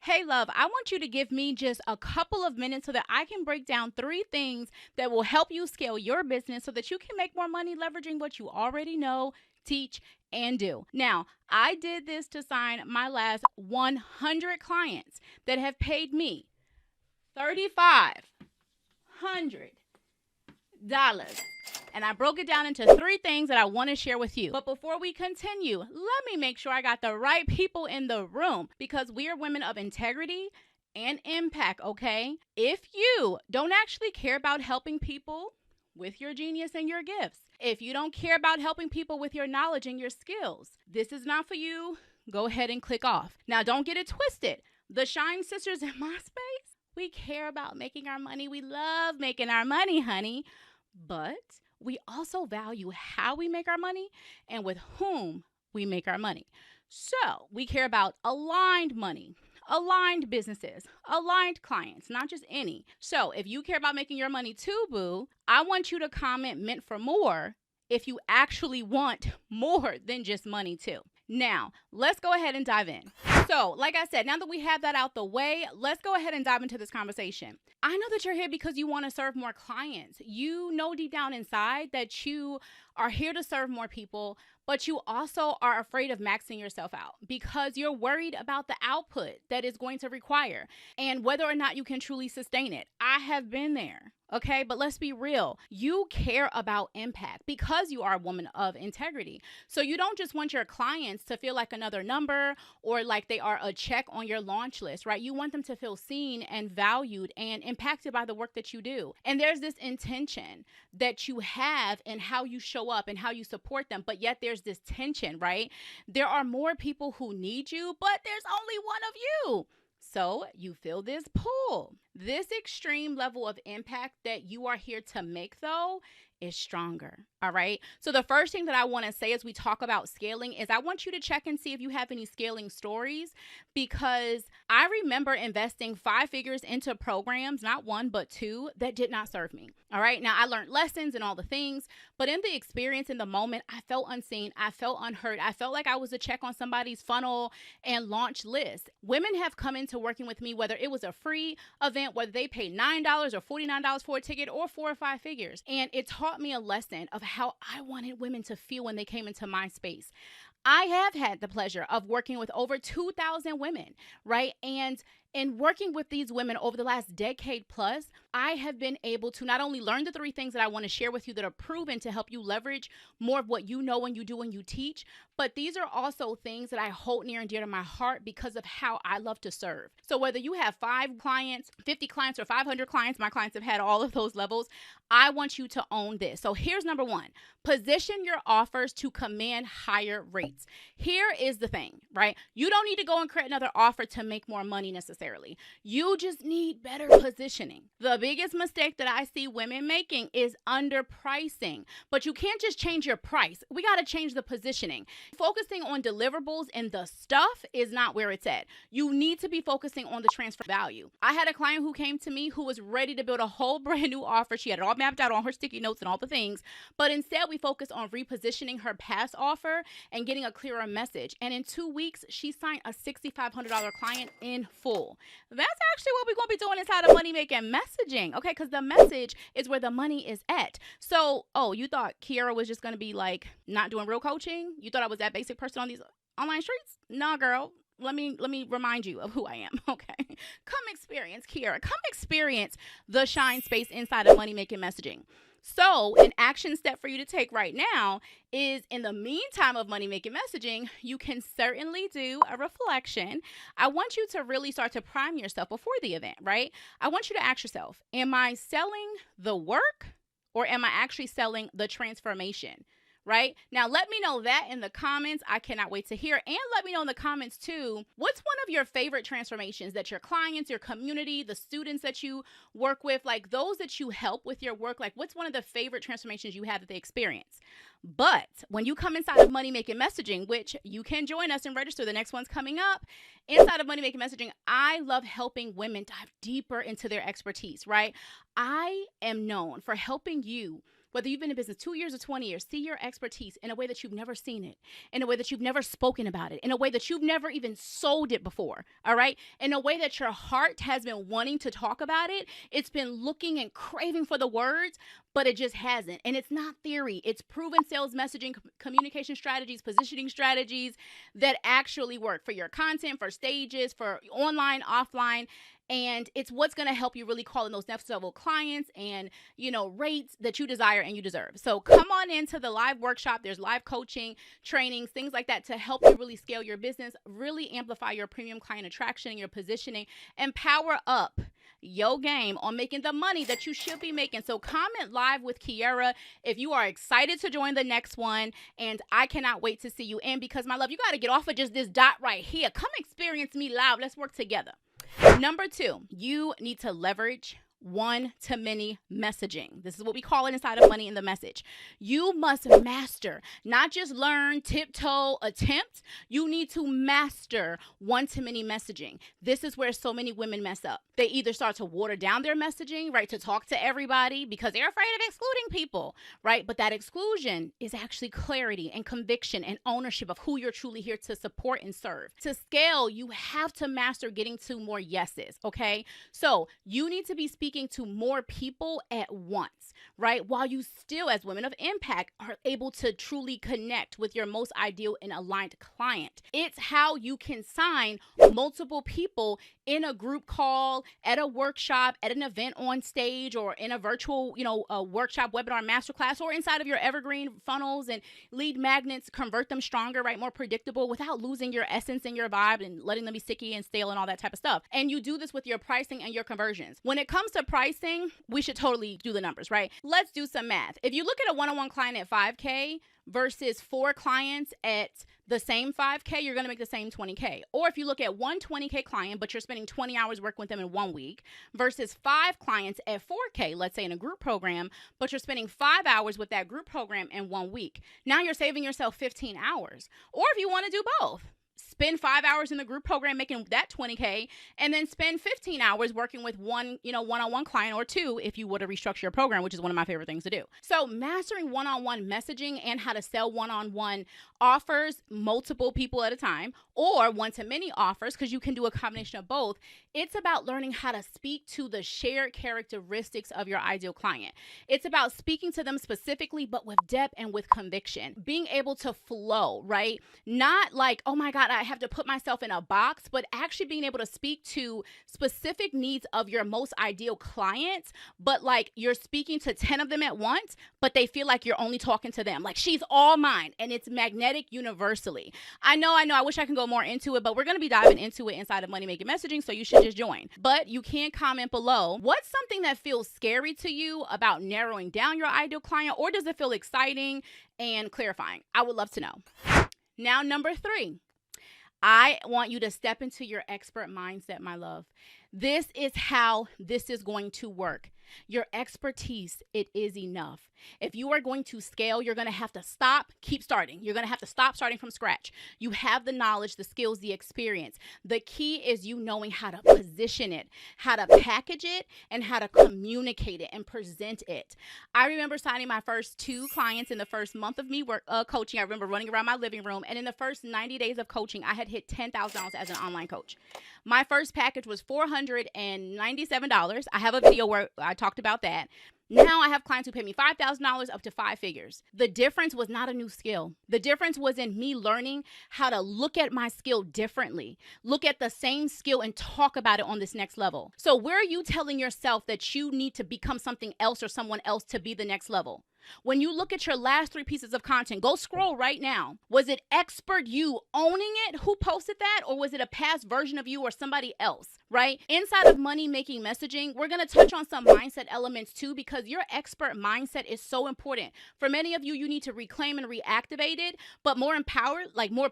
Hey, love, I want you to give me just a couple of minutes so that I can break down 3 things that will help you scale your business so that you can make more money leveraging what you already know, teach, and do. Now, I did this to sign my last 100 clients that have paid me $3,500. And I broke it down into 3 things that I want to share with you. But before we continue, let me make sure I got the right people in the room because we are women of integrity and impact, okay? If you don't actually care about helping people with your genius and your gifts, if you don't care about helping people with your knowledge and your skills, this is not for you. Go ahead and click off. Now, don't get it twisted. The Shine Sisters in my space, we care about making our money. We love making our money, honey. But we also value how we make our money and with whom we make our money. So we care about aligned money, aligned businesses, aligned clients, not just any. So if you care about making your money too, boo, I want you to comment meant for more if you actually want more than just money too. Now, let's go ahead and dive in. So, like I said, now that we have that out the way, let's go ahead and dive into this conversation. I know that you're here because you want to serve more clients. You know deep down inside that you are here to serve more people, but you also are afraid of maxing yourself out because you're worried about the output that is going to require and whether or not you can truly sustain it. I have been there. Okay, but let's be real. You care about impact because you are a woman of integrity. So you don't just want your clients to feel like another number or like they are a check on your launch list, right? You want them to feel seen and valued and impacted by the work that you do. And there's this intention that you have in how you show up and how you support them, but yet there's this tension, right? There are more people who need you, but there's only one of you. So you feel this pull. This extreme level of impact that you are here to make, though, is stronger. All right. So the first thing that I want to say as we talk about scaling is I want you to check and see if you have any scaling stories, because I remember investing 5 figures into programs, not 1, but 2, that did not serve me. All right. Now I learned lessons and all the things, but in the experience, in the moment, I felt unseen. I felt unheard. I felt like I was a check on somebody's funnel and launch list. Women have come into working with me, whether it was a free event, whether they paid $9 or $49 for a ticket or 4 or 5 figures. And it taught me a lesson of how I wanted women to feel when they came into my space. I have had the pleasure of working with over 2,000 women, right? And in working with these women over the last decade plus, I have been able to not only learn the 3 things that I want to share with you that are proven to help you leverage more of what you know when you do and you teach, but these are also things that I hold near and dear to my heart because of how I love to serve. So whether you have 5 clients, 50 clients, or 500 clients, my clients have had all of those levels, I want you to own this. So here's number 1, position your offers to command higher rates. Here is the thing, right? You don't need to go and create another offer to make more money necessarily. You just need better positioning. The biggest mistake that I see women making is underpricing, but you can't just change your price. We got to change the positioning. Focusing on deliverables and the stuff is not where it's at. You need to be focusing on the transfer value. I had a client who came to me who was ready to build a whole brand new offer. She had it all mapped out on her sticky notes and all the things, but instead we focused on repositioning her past offer and getting a clearer message. And in 2 weeks, she signed a $6,500 client in full. That's actually what we're going to be doing inside of money making messaging, okay? Because the message is where the money is at. So, you thought Kierra was just going to be like not doing real coaching? You thought I was that basic person on these online streets? Nah, girl. Let me remind you of who I am, okay? Come experience Kierra. Come experience the Shine space inside of money making messaging. So an action step for you to take right now is, in the meantime of money making messaging, you can certainly do a reflection. I want you to really start to prime yourself before the event, right? I want you to ask yourself, am I selling the work or am I actually selling the transformation? Right? Now, let me know that in the comments. I cannot wait to hear. And let me know in the comments too, what's one of your favorite transformations that your clients, your community, the students that you work with, like those that you help with your work, like what's one of the favorite transformations you have that they experience? But when you come inside of Money Making Messaging, which you can join us and register, the next one's coming up, inside of Money Making Messaging, I love helping women dive deeper into their expertise, right? I am known for helping you Whether you've been in business 2 years or 20 years, see your expertise in a way that you've never seen it, in a way that you've never spoken about it, in a way that you've never even sold it before, all right? In a way that your heart has been wanting to talk about it. It's been looking and craving for the words, but it just hasn't. And it's not theory. It's proven sales messaging, communication strategies, positioning strategies that actually work for your content, for stages, for online, offline. And it's what's going to help you really call in those next level clients and, rates that you desire and you deserve. So come on into the live workshop. There's live coaching, trainings, things like that to help you really scale your business, really amplify your premium client attraction and your positioning, and power up your game on making the money that you should be making. So comment live with Kierra if you are excited to join the next one, and I cannot wait to see you in, because my love, you got to get off of just this dot right here. Come experience me live. Let's work together. Number 2, you need to leverage one-to-many messaging. This is what we call it inside of Money in the Message. You must master, not just learn, tiptoe, attempt. You need to master one-to-many messaging. This is where so many women mess up. They either start to water down their messaging, right, to talk to everybody because they're afraid of excluding people, right? But that exclusion is actually clarity and conviction and ownership of who you're truly here to support and serve. To scale, you have to master getting to more yeses, okay? So you need to be speaking to more people at once, right? While you still, as women of impact, are able to truly connect with your most ideal and aligned client. It's how you can sign multiple people in a group call, at a workshop, at an event on stage, or in a virtual, a workshop, webinar, masterclass, or inside of your evergreen funnels and lead magnets, convert them stronger, right? More predictable without losing your essence and your vibe and letting them be sticky and stale and all that type of stuff. And you do this with your pricing and your conversions. When it comes to pricing, we should totally do the numbers, right? Let's do some math. If you look at a one-on-one client at $5K versus 4 clients at the same $5K, you're going to make the same $20K. Or if you look at one $20K client, but you're spending 20 hours working with them in 1 week versus 5 clients at $4K, let's say in a group program, but you're spending 5 hours with that group program in 1 week. Now you're saving yourself 15 hours. Or if you want to do both, spend 5 hours in the group program making that $20K, and then spend 15 hours working with one, one-on-one client, or 2 if you were to restructure your program, which is one of my favorite things to do. So mastering one-on-one messaging and how to sell one-on-one offers multiple people at a time, or one-to-many offers, because you can do a combination of both. It's about learning how to speak to the shared characteristics of your ideal client. It's about speaking to them specifically, but with depth and with conviction. Being able to flow, right? Not like, oh my God, I have to put myself in a box, but actually being able to speak to specific needs of your most ideal clients, but like you're speaking to 10 of them at once, but they feel like you're only talking to them. Like she's all mine, and it's magnetic universally. I know. I wish I can go more into it, but we're going to be diving into it inside of Money Making Messaging, so you should just join. But you can comment below. What's something that feels scary to you about narrowing down your ideal client, or does it feel exciting and clarifying? I would love to know. Now, number 3. I want you to step into your expert mindset, my love. This is how this is going to work. Your expertise, it is enough. If you are going to scale, you're going to have to keep starting. You're going to have to stop starting from scratch. You have the knowledge, the skills, the experience. The key is you knowing how to position it, how to package it, and how to communicate it and present it. I remember signing my first 2 clients in the first month of me coaching. I remember running around my living room, and in the first 90 days of coaching, I had hit $10,000 as an online coach. My first package was $497. I have a video where I talked about that. Now I have clients who pay me $5,000 up to 5 figures. The difference was not a new skill. The difference was in me learning how to look at my skill differently, look at the same skill and talk about it on this next level. So where are you telling yourself that you need to become something else or someone else to be the next level? When you look at your last 3 pieces of content, go scroll right now. Was it expert you owning it who posted that, or was it a past version of you or somebody else, right? Inside of Money Making Messaging, we're going to touch on some mindset elements too, because your expert mindset is so important. For many of you, you need to reclaim and reactivate it, but more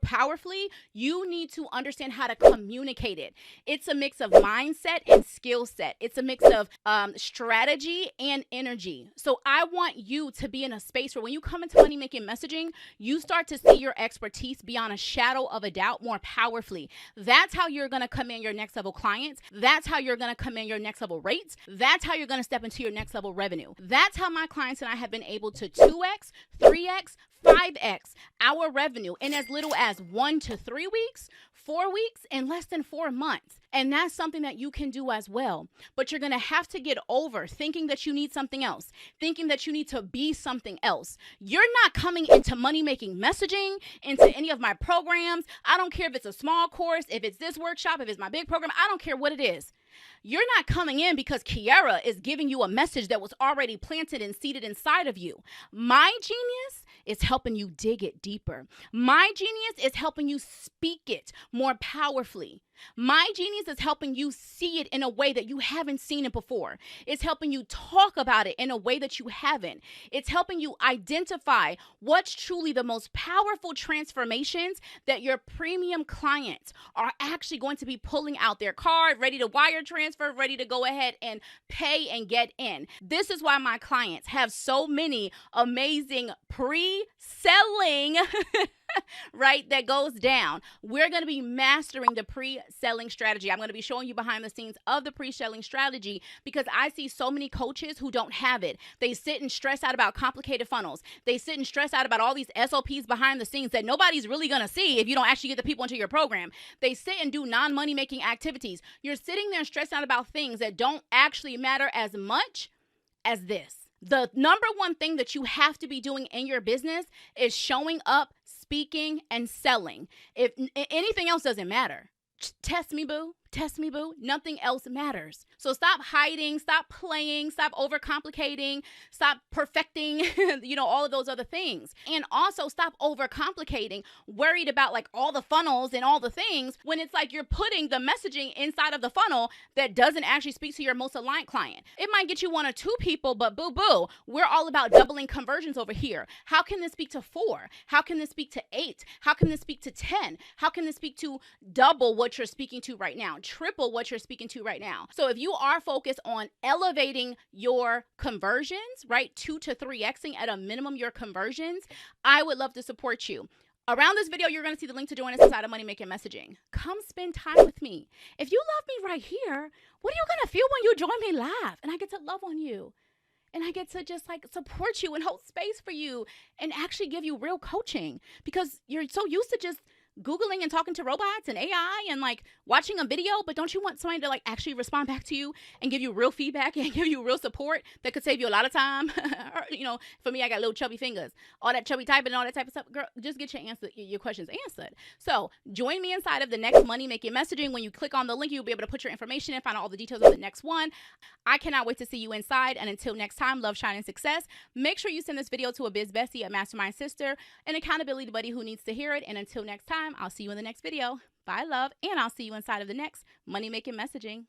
powerfully, you need to understand how to communicate it. It's a mix of mindset and skill set. It's a mix of strategy and energy. So I want you to to be in a space where when you come into money making messaging, you start to see your expertise beyond a shadow of a doubt more powerfully. That's how you're going to command your next level clients. That's how you're going to command your next level rates. That's how you're going to step into your next level revenue. That's how my clients and I have been able to 2x, 3x, 5x our revenue in as little as 1 to 3 weeks, 4 weeks, and less than 4 months. And that's something that you can do as well. But you're going to have to get over thinking that you need something else, thinking that you need to be something else. You're not coming into money-making messaging, into any of my programs. I don't care if it's a small course, if it's this workshop, if it's my big program. I don't care what it is. You're not coming in because Kierra is giving you a message that was already planted and seeded inside of you. My genius is helping you dig it deeper. My genius is helping you speak it more powerfully. My genius is helping you see it in a way that you haven't seen it before. It's helping you talk about it in a way that you haven't. It's helping you identify what's truly the most powerful transformations that your premium clients are actually going to be pulling out their card, ready to wire transfer, ready to go ahead and pay and get in. This is why my clients have so many amazing pre-selling right, that goes down. We're going to be mastering the pre-selling strategy. I'm going to be showing you behind the scenes of the pre-selling strategy because I see so many coaches who don't have it. They sit and stress out about complicated funnels. They sit and stress out about all these SOPs behind the scenes that nobody's really going to see if you don't actually get the people into your program. They sit and do non-money making activities. You're sitting there stressed out about things that don't actually matter as much as this. The number one thing that you have to be doing in your business is showing up, speaking, and selling. If anything else doesn't matter, test me, boo. Test me, boo. Nothing else matters. So stop hiding, stop playing, stop overcomplicating, stop perfecting, all of those other things. And also stop overcomplicating, worried about like all the funnels and all the things when it's like you're putting the messaging inside of the funnel that doesn't actually speak to your most aligned client. It might get you 1 or 2 people, but boo, we're all about doubling conversions over here. How can this speak to 4? How can this speak to 8? How can this speak to 10? How can this speak to double what you're speaking to right now? Triple what you're speaking to right now. So if you are focused on elevating your conversions, right, 2 to 3xing at a minimum your conversions, I would love to support you. Around this video, you're going to see the link to join us inside of Money Making Messaging. Come spend time with me. If you love me right here, what are you going to feel when you join me live? And I get to love on you. And I get to just like support you and hold space for you and actually give you real coaching because you're so used to just Googling and talking to robots and AI and like watching a video, but don't you want somebody to like actually respond back to you and give you real feedback and give you real support that could save you a lot of time? Or, for me, I got little chubby fingers, all that chubby typing and all that type of stuff. Girl, just get your questions answered. So join me inside of the next Money Making Messaging. When you click on the link, you'll be able to put your information and find out all the details of the next one. I cannot wait to see you inside. And until next time, love, shine, and success. Make sure you send this video to a biz bestie, a mastermind sister, an accountability buddy who needs to hear it. And until next time, I'll see you in the next video. Bye, love, and I'll see you inside of the next Money Making Messaging.